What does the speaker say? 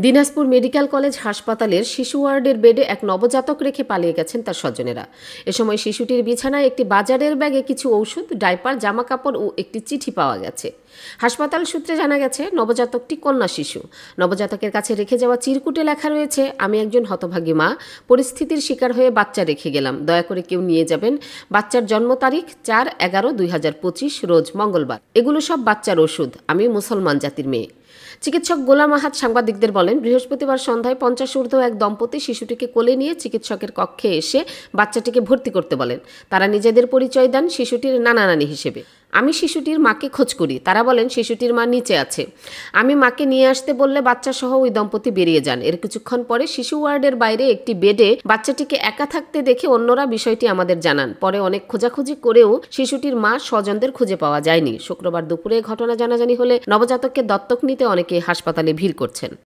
Dinajpur medical college হাসপাতালের শিশু ওয়ার্ডের বেডে এক নবজাতক রেখে পালিয়ে গেছেন তার স্বজনেরা। এ সময় শিশুটির বিছানায় একটি বাজারের ব্যাগে কিছু ঔষধ, ডাইপার, জামাকাপড় ও একটি চিঠি পাওয়া গেছে। হাসপাতাল সূত্রে জানা গেছে, নবজাতকটি কন্যা শিশু। নবজাতকের কাছে রেখে যাওয়া চিরকুটে লেখা রয়েছে, আমি একজন হতভাগী মা, পরিস্থিতির শিকার হয়ে বাচ্চা রেখে গেলাম, দয়া করে কেউ নিয়ে যাবেন। বাচ্চার জন্ম তারিখ 4/11/2025, রোজ মঙ্গলবার। এগুলো সব বাচ্চার ওষুধ। আমি মুসলমান জাতির মেয়ে। চিকিৎসক গোলাম আহাদ সাংবাদিকদের বলেন, বৃহস্পতিবার সন্ধ্যায় 50 ঊর্ধ্ব এক দম্পতি শিশুটিকে কোলে নিয়ে চিকিৎসকের কক্ষে এসে বাচ্চাটিকে ভর্তি করতে বলেন। তারা নিজেদের পরিচয় দেন শিশুটির নানা নানি হিসেবে। আমি শিশুটির মাকে খোঁজ করি। তারা বলেন শিশুটির মা নিচে আছে। আমি মাকে নিয়ে আসতে বললে বাচ্চা সহ ওই দম্পতি বেরিয়ে যান। এর কিছুক্ষণ পরে শিশু ওয়ার্ডের বাইরে একটি বেডে বাচ্চাটিকে একা থাকতে দেখে অন্যরা বিষয়টি আমাদের জানান। পরে অনেক খোঁজাখুঁজি করেও শিশুটির মা স্বজনদের খুঁজে পাওয়া যায়নি। শুক্রবার দুপুরে ঘটনা জানাজানি হলে নবজাতককে দত্তক নিতে অনেকে হাসপাতালে ভিড় করছেন।